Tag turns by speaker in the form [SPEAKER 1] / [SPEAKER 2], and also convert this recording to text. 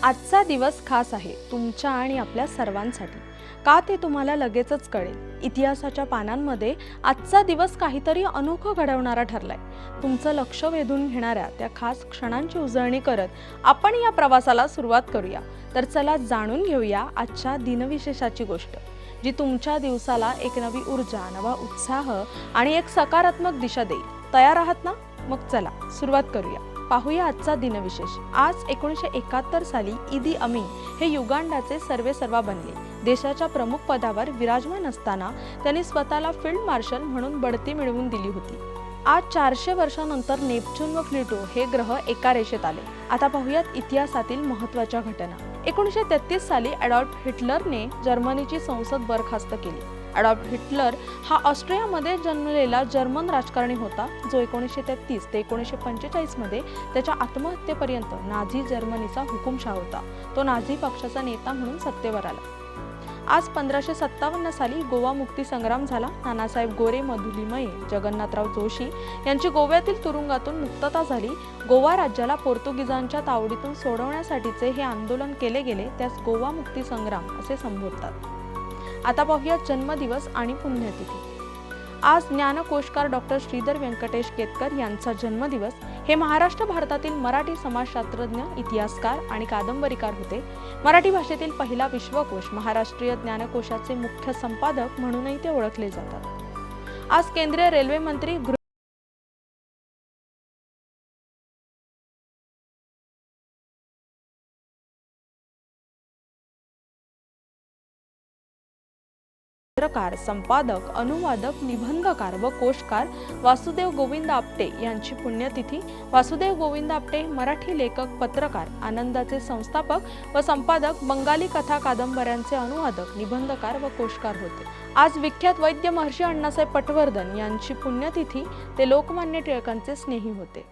[SPEAKER 1] आजचा दिवस खास आहे तुमच्या आणि आपल्या सर्वांसाठी. का ते तुम्हाला लगेचच कळेल. इतिहासाच्या पानांमध्ये आजचा दिवस काहीतरी अनोखं घडवणारा ठरलाय. तुमचं लक्ष वेधून घेणाऱ्या त्या खास क्षणांची उजळणी करत आपण या प्रवासाला सुरुवात करूया. तर चला जाणून घेऊया आजच्या दिनविशेषाची गोष्ट, जी तुमच्या दिवसाला एक नवी ऊर्जा, नवा उत्साह आणि एक सकारात्मक दिशा देईल. तयार आहात ना? मग चला सुरुवात करूया. पाहूया आजचा दिनविशेष. आज 1971 साली इदी अमीन हे युगांडाचे सर्वेसर्वा बनले. देशाच्या प्रमुख पदावर विराजमान असताना त्यांनी स्वतःला फील्ड मार्शल म्हणून बढती मिळवून दिली होती. आज 400 वर्षांनंतर नेपच्यून व प्लुटो हे ग्रह एका रेषेत आले. आता पाहूयात इतिहासातील महत्त्वाच्या घटना. 1933 साली ॲडॉल्फ हिटलरने जर्मनीची संसद बरखास्त केली. ॲडॉल्फ हिटलर हा ऑस्ट्रियामध्ये जन्मलेला जर्मन राजकारणी होता, जो 1933 ते 1945 मध्ये त्याच्या आत्महत्येपर्यंत नाझी जर्मनीचा हुकुमशहा होता. तो नाझी पक्षाचा नेता म्हणून सत्तेवर आला. आज 1557 साली गोवा मुक्ती संग्राम झाला. नानासाहेब गोरे, मधुलिमये, जगन्नाथराव जोशी यांची गोव्यातील तुरुंगातून मुक्तता झाली. गोवा राज्याला पोर्तुगीजांच्या तावडीतून सोडवण्यासाठीचे हे आंदोलन केले गेले, त्यास गोवा मुक्ती संग्राम असे संबोधतात. आता पाहूया जन्मदिवस आणि पुण्यतिथी. आज ज्ञानकोशकार डॉक्टर श्रीधर व्यंकटेश केतकर यांचा जन्मदिवस. हे महाराष्ट्र भारतातील मराठी समाजशास्त्रज्ञ, इतिहासकार आणि कादंबरीकार होते. मराठी भाषेतील पहिला विश्वकोश, महाराष्ट्रीय ज्ञानकोशाचे मुख्य संपादक म्हणूनही ते ओळखले जातात. आज केंद्रीय रेल्वे मंत्री पत्रकार, संपादक, अनुवादक, निबंधकार व कोशकार वासुदेव गोविंद आपटे यांची पुण्यतिथी. वासुदेव गोविंद आपटे मराठी लेखक, पत्रकार, आनंदाचे संस्थापक व संपादक, बंगाली कथा कादंबऱ्यांचे अनुवादक, निबंधकार व कोशकार होते. आज विख्यात वैद्य महर्षी अण्णासाहेब पटवर्धन यांची पुण्यतिथी. ते लोकमान्य टिळकांचे स्नेही होते.